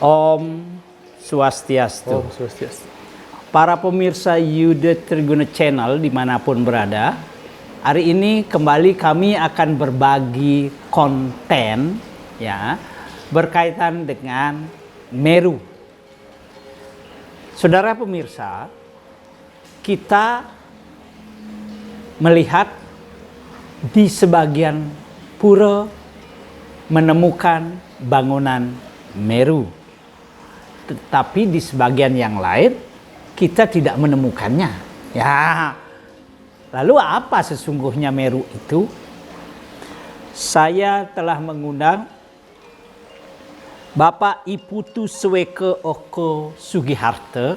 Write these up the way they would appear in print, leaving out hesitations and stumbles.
Om Swastiastu. Om Swastiastu. Para pemirsa Yuda Triguna Channel dimanapun berada, hari ini kembali kami akan berbagi konten ya berkaitan dengan Meru. Saudara pemirsa, kita melihat di sebagian pura menemukan bangunan Meru, tetapi di sebagian yang lain kita tidak menemukannya. Ya, lalu apa sesungguhnya Meru itu? Saya telah mengundang Bapak Iputu Sweke Oko Sugiharto,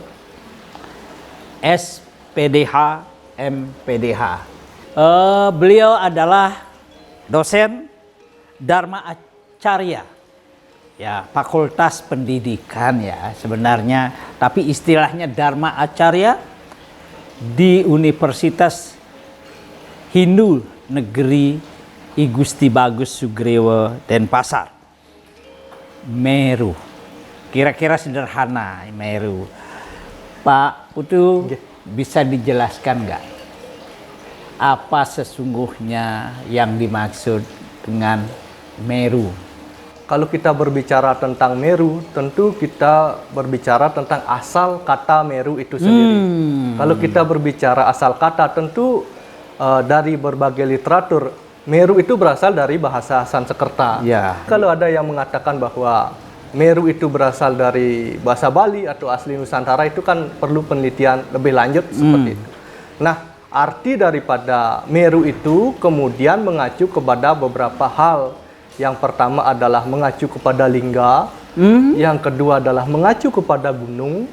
SPDH, MPDH. Beliau adalah dosen Dharma Acarya, ya, Fakultas Pendidikan ya sebenarnya, tapi istilahnya Dharma Acarya di Universitas Hindu Negeri I Gusti Bagus Sugriwo Denpasar. Meru, kira-kira sederhana Meru. Pak Putu, bisa dijelaskan nggak apa sesungguhnya yang dimaksud dengan Meru? Kalau kita berbicara tentang Meru, tentu kita berbicara tentang asal kata Meru itu sendiri. Kalau kita berbicara asal kata, tentu dari berbagai literatur, Meru itu berasal dari bahasa Sanskerta. Ya. Kalau ada yang mengatakan bahwa Meru itu berasal dari bahasa Bali atau asli Nusantara, itu kan perlu penelitian lebih lanjut seperti itu. Nah, arti daripada Meru itu kemudian mengacu kepada beberapa hal. Yang pertama adalah mengacu kepada lingga, yang kedua adalah mengacu kepada gunung,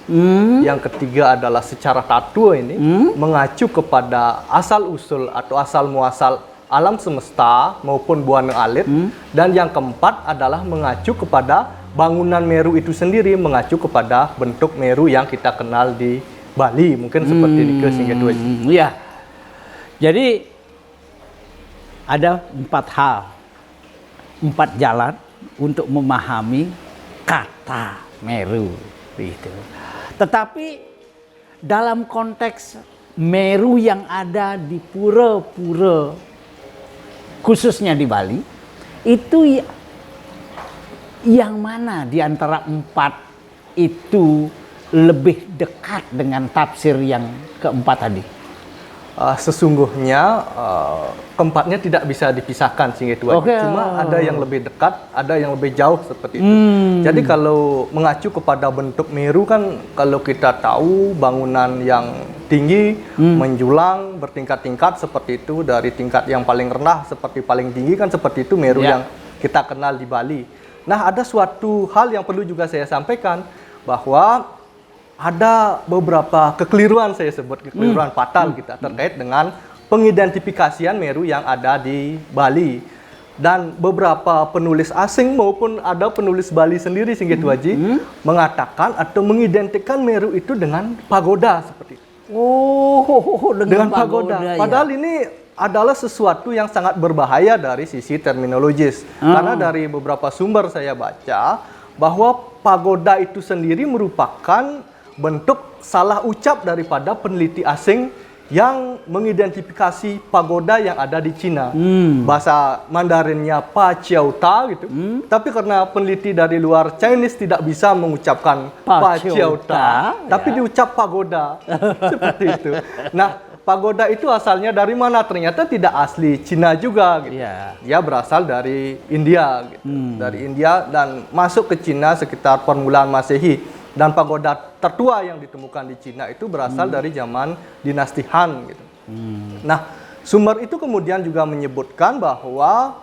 yang ketiga adalah secara tatua ini mengacu kepada asal-usul atau asal-muasal alam semesta maupun buana alit, dan yang keempat adalah mengacu kepada bangunan Meru itu sendiri, mengacu kepada bentuk Meru yang kita kenal di Bali, mungkin seperti di Singga Dua. Iya. Jadi ada 4 jalan untuk memahami kata Meru itu. Tetapi dalam konteks Meru yang ada di pura-pura khususnya di Bali, itu yang mana di antara 4 itu lebih dekat dengan tafsir yang keempat tadi? Sesungguhnya keempatnya tidak bisa dipisahkan sehingga itu aja. Cuma ada yang lebih dekat, ada yang lebih jauh seperti itu. Jadi kalau mengacu kepada bentuk Meru kan, kalau kita tahu bangunan yang tinggi, menjulang, bertingkat-tingkat seperti itu, dari tingkat yang paling rendah seperti paling tinggi kan seperti itu Meru yang kita kenal di Bali. Nah, ada suatu hal yang perlu juga saya sampaikan, bahwa ada beberapa kekeliruan, saya sebut kekeliruan fatal kita terkait dengan pengidentifikasian Meru yang ada di Bali. Dan beberapa penulis asing maupun ada penulis Bali sendiri Singgih Tuaji mengatakan atau mengidentikan Meru itu dengan pagoda seperti itu. Dengan pagoda. Padahal ini adalah sesuatu yang sangat berbahaya dari sisi terminologis. Karena dari beberapa sumber saya baca bahwa pagoda itu sendiri merupakan bentuk salah ucap daripada peneliti asing yang mengidentifikasi pagoda yang ada di Cina. Bahasa Mandarinnya Pa Chiao Ta gitu. Tapi karena peneliti dari luar Chinese tidak bisa mengucapkan Pa Chiao Ta, tapi diucap pagoda. Seperti itu. Nah, pagoda itu asalnya dari mana? Ternyata tidak asli Cina juga gitu. Dia berasal dari India gitu. Dari India dan masuk ke Cina sekitar permulaan Masehi. Dan pagoda tertua yang ditemukan di Cina itu berasal dari zaman dinasti Han gitu. Nah, sumber itu kemudian juga menyebutkan bahwa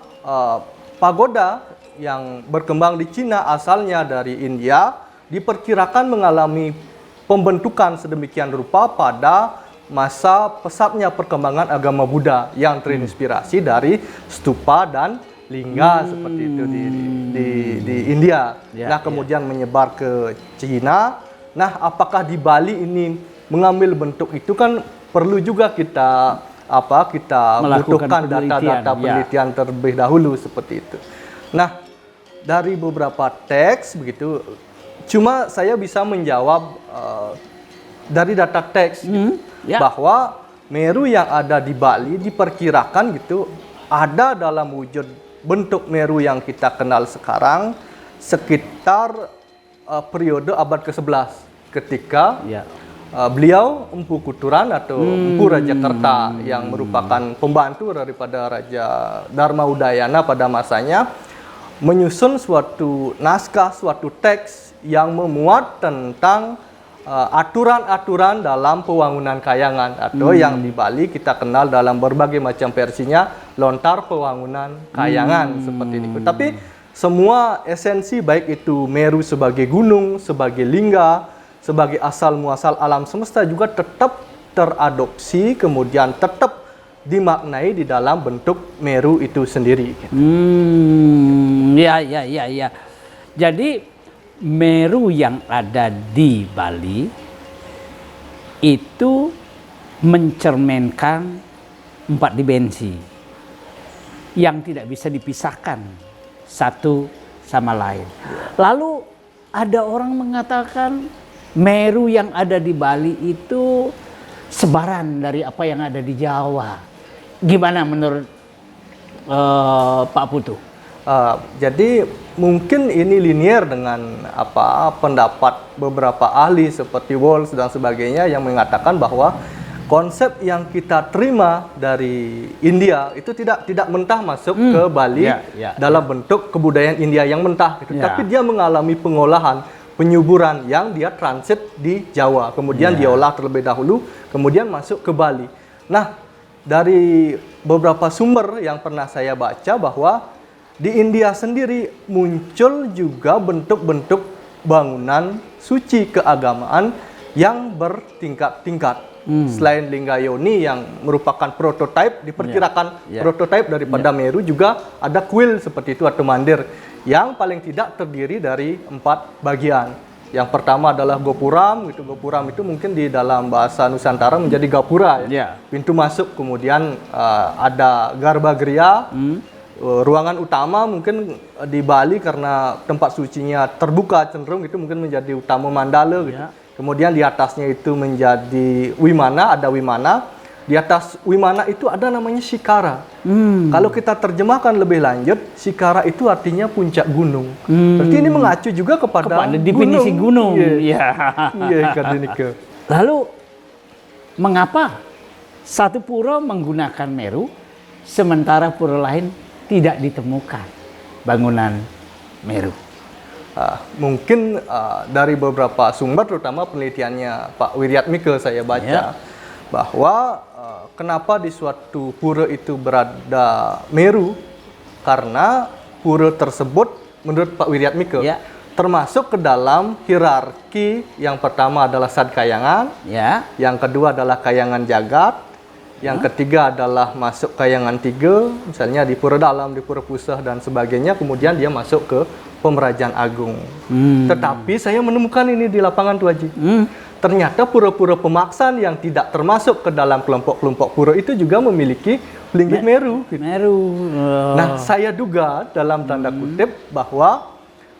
pagoda yang berkembang di Cina asalnya dari India diperkirakan mengalami pembentukan sedemikian rupa pada masa pesatnya perkembangan agama Buddha yang terinspirasi dari stupa dan lingga seperti itu di India. Nah, kemudian menyebar ke Cina. Nah, apakah di Bali ini mengambil bentuk itu kan perlu juga kita butuhkan data-data penelitian terlebih dahulu seperti itu. Nah, dari beberapa teks begitu Cuma saya bisa menjawab dari data teks gitu, Ya. bahwa Meru yang ada di Bali diperkirakan gitu ada dalam wujud bentuk Meru yang kita kenal sekarang sekitar periode abad ke-11 ketika Ya. beliau Empu Kuturan atau Empu Rajakerta yang merupakan pembantu daripada Raja Dharma Udayana pada masanya menyusun suatu naskah, suatu teks yang memuat tentang aturan-aturan dalam pewangunan kayangan atau yang di Bali kita kenal dalam berbagai macam versinya lontar pewangunan kayangan seperti ini. Tapi semua esensi baik itu Meru sebagai gunung, sebagai lingga, sebagai asal muasal alam semesta juga tetap teradopsi kemudian tetap dimaknai di dalam bentuk Meru itu sendiri. Ya. Jadi Meru yang ada di Bali itu mencerminkan 4 dimensi yang tidak bisa dipisahkan satu sama lain. Lalu ada orang mengatakan Meru yang ada di Bali itu sebaran dari apa yang ada di Jawa. Gimana menurut Pak Putu? Jadi mungkin ini linier dengan pendapat beberapa ahli seperti Walls dan sebagainya yang mengatakan bahwa konsep yang kita terima dari India itu tidak mentah masuk ke Bali dalam bentuk kebudayaan India yang mentah gitu. Tapi dia mengalami pengolahan, penyuburan yang dia transit di Jawa, kemudian diolah terlebih dahulu, kemudian masuk ke Bali. Nah, dari beberapa sumber yang pernah saya baca bahwa di India sendiri muncul juga bentuk-bentuk bangunan suci keagamaan yang bertingkat-tingkat. Selain Linggayoni yang merupakan prototipe, diperkirakan prototipe daripada Meru, juga ada kuil seperti itu atau mandir yang paling tidak terdiri dari 4 bagian. Yang pertama adalah Gopuram, Gopuram itu mungkin di dalam bahasa Nusantara menjadi Gapura, pintu masuk. Kemudian ada Garbagriya, ruangan utama mungkin di Bali karena tempat sucinya terbuka cenderung itu mungkin menjadi utama Mandala gitu. Kemudian di atasnya itu menjadi Wimana, ada Wimana. Di atas Wimana itu ada namanya Shikara. Kalau kita terjemahkan lebih lanjut, Shikara itu artinya puncak gunung. Berarti ini mengacu juga kepada definisi gunung. Lalu mengapa satu pura menggunakan Meru sementara pura lain tidak ditemukan bangunan Meru? Mungkin dari beberapa sumber, terutama penelitiannya Pak Wiryatmike saya baca, bahwa kenapa di suatu pura itu berada Meru, karena pura tersebut menurut Pak Wiryatmike termasuk ke dalam hierarki. Yang pertama adalah Sad Kayangan, yang kedua adalah Kayangan Jagat, yang ketiga adalah masuk Kayangan 3, misalnya di Pura Dalam, di Pura Pusah dan sebagainya. Kemudian dia masuk ke Pemerajaan Agung. Tetapi saya menemukan ini di lapangan Tuh Haji. Ternyata pura-pura pemaksaan yang tidak termasuk ke dalam kelompok-kelompok pura itu juga memiliki linggih Meru. Nah, saya duga dalam tanda kutip bahwa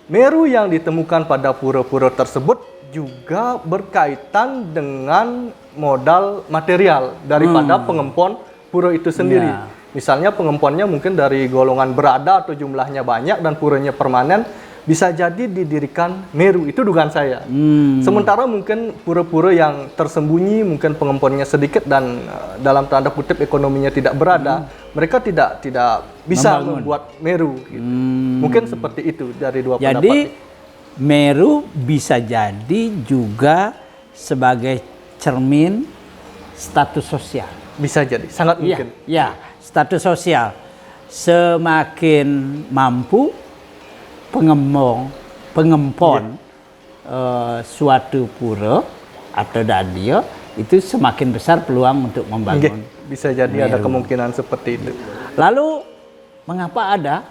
Meru yang ditemukan pada pura-pura tersebut juga berkaitan dengan modal material daripada pengempon pura itu sendiri. Misalnya pengemponnya mungkin dari golongan berada atau jumlahnya banyak dan puranya permanen, bisa jadi didirikan Meru, itu dugaan saya. Sementara mungkin pura-pura yang tersembunyi, mungkin pengemponnya sedikit dan dalam tanda kutip ekonominya tidak berada, mereka tidak bisa membuat Meru. Gitu. Mungkin seperti itu dari dua pendapat. Jadi Meru bisa jadi juga sebagai cermin status sosial. Bisa jadi, sangat mungkin. Status sosial. Semakin mampu pengempon suatu pura atau dadio, itu semakin besar peluang untuk membangun. Bisa jadi Meru. Ada kemungkinan seperti itu. Lalu mengapa ada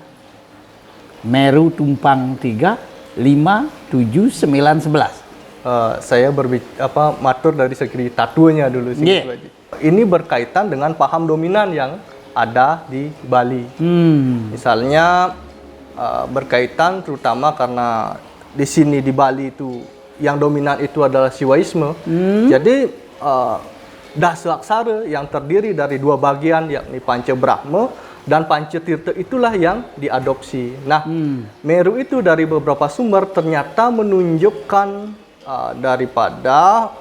Meru Tumpang 3, 5, 7, 9, 11? Saya matur dari segi tatunya dulu sih. Ini berkaitan dengan paham dominan yang ada di Bali. Misalnya berkaitan terutama karena di sini di Bali itu yang dominan itu adalah Siwaisme. Jadi Dasa Aksara yang terdiri dari dua bagian yakni Panca Brahma dan Panca Tirta itulah yang diadopsi. Nah, Meru itu dari beberapa sumber ternyata menunjukkan daripada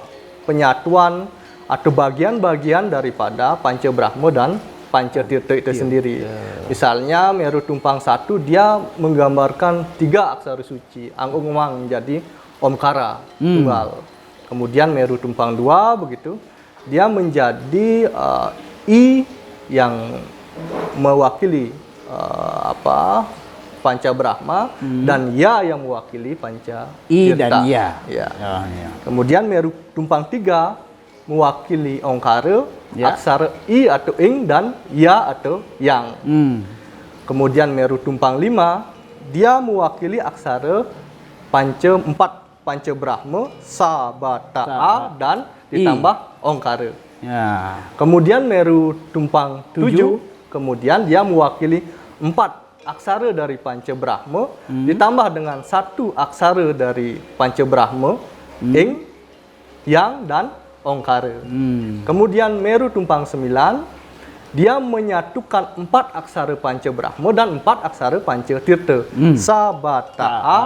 penyatuan atau bagian-bagian daripada Panca Brahma dan Panca Tirta itu sendiri. Misalnya Meru Tumpang 1 dia menggambarkan 3 aksara suci, Anggung Mang menjadi Omkara tunggal. Kemudian Meru Tumpang 2 begitu, dia menjadi I yang mewakili Panca Brahma dan Ya yang mewakili Panca I Tirta. dan Ya. Ya. Oh, ya. Kemudian Meru Tumpang 3 mewakili Ongkara, Ya. aksara I atau Ing dan Ya atau Yang. Kemudian Meru Tumpang 5 dia mewakili aksara Panca Brahma, Sa, Ba, Ta, A dan ditambah Ongkara. Ya. Kemudian Meru Tumpang 7 kemudian dia mewakili 4 aksara dari Panca Brahma ditambah dengan 1 aksara dari Panca Brahma, Ing, Yang dan Ongkara. Kemudian Meru Tumpang 9 dia menyatukan 4 aksara Panca Brahma dan 4 aksara Panca Tirta. Sa, Ba, Ta, A,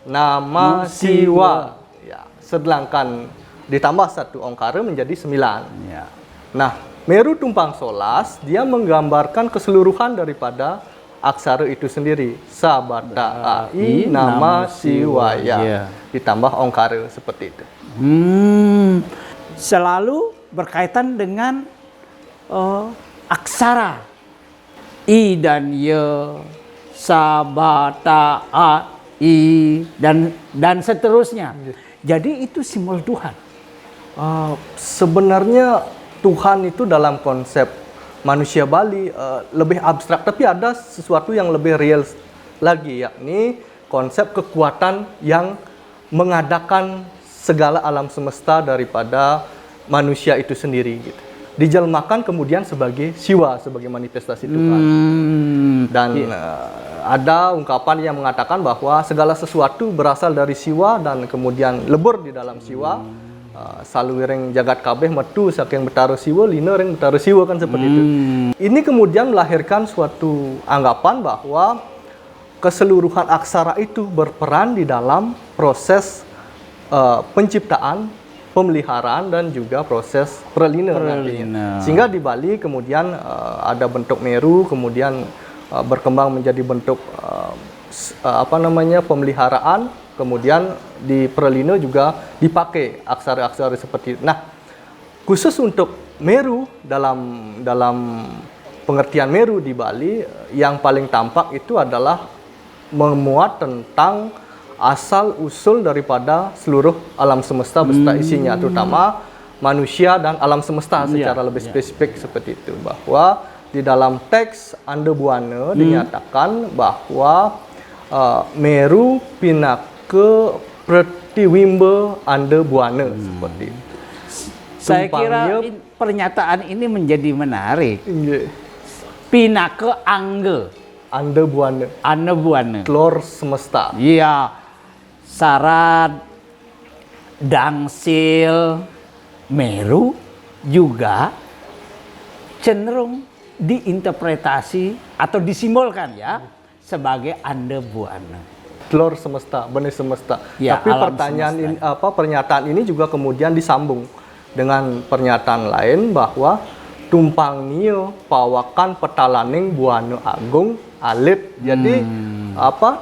Nama, Siwa. Ya, sedangkan ditambah 1 Ongkara menjadi 9. Ya. Nah, Meru Tumpang 11 dia menggambarkan keseluruhan daripada aksara itu sendiri. Sa, Ba, Ta, A, I, Nama, Siwa. Ya. Ditambah Ongkara seperti itu. Selalu berkaitan dengan aksara I dan Y, Sa, Ba, Ta, A, I dan seterusnya. Jadi itu simbol Tuhan. Sebenarnya Tuhan itu dalam konsep manusia Bali lebih abstrak, tapi ada sesuatu yang lebih real lagi, yakni konsep kekuatan yang mengadakan segala alam semesta daripada manusia itu sendiri. Gitu. Dijelmakan kemudian sebagai Siwa, sebagai manifestasi Tuhan. Dan ada ungkapan yang mengatakan bahwa segala sesuatu berasal dari Siwa dan kemudian lebur di dalam Siwa. Saluwiring jagat kabeh metu saking betara Siwa, lina ring betara Siwa, kan seperti itu. Ini kemudian melahirkan suatu anggapan bahwa keseluruhan aksara itu berperan di dalam proses penciptaan, pemeliharaan dan juga proses prelina nantinya. Sehingga di Bali kemudian ada bentuk Meru, kemudian berkembang menjadi bentuk pemeliharaan, kemudian di prelina juga dipakai aksara-aksara seperti itu. Nah, khusus untuk Meru dalam pengertian Meru di Bali yang paling tampak itu adalah memuat tentang asal usul daripada seluruh alam semesta beserta isinya, terutama manusia dan alam semesta secara lebih spesifik seperti itu. Bahwa di dalam teks Anda Buana dinyatakan bahwa Meru pinaka Pretiwimba Anda Buana seperti itu. Saya kira pernyataan ini menjadi menarik. Pinaka Angge Anda Buana. Anda Buana. Telur semesta. Iya. Sarat, Dangsil, Meru juga cenderung diinterpretasi atau disimbolkan ya sebagai Anda Buana. Telur semesta, benih semesta. Ya, tapi pertanyaan ini, pernyataan ini juga kemudian disambung dengan pernyataan lain bahwa tumpang nio pawakan petalaning buana agung alit. Jadi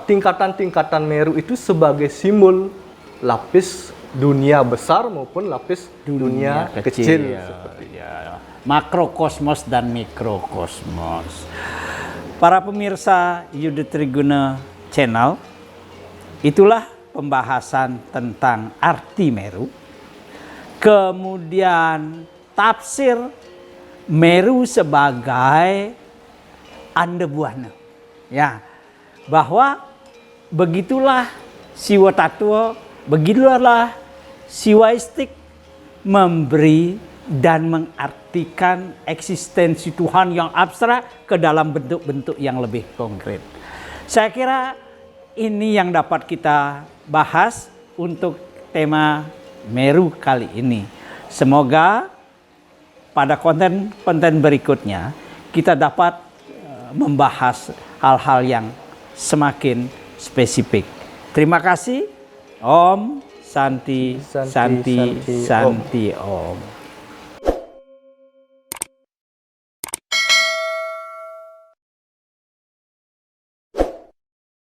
tingkatan-tingkatan Meru itu sebagai simbol lapis dunia besar maupun lapis dunia kecil. Seperti Makrokosmos dan mikrokosmos. Para pemirsa Yudha Triguna Channel, itulah pembahasan tentang arti Meru. Kemudian tafsir Meru sebagai Anda Buana. Ya, bahwa begitulah Siwa Tattwa, begitulah Siwaistik memberi dan mengartikan eksistensi Tuhan yang abstrak ke dalam bentuk-bentuk yang lebih konkret. Saya kira ini yang dapat kita bahas untuk tema Meru kali ini. Semoga pada konten-konten berikutnya kita dapat membahas hal-hal yang semakin spesifik. Terima kasih. Om Santi Santi Santi Om.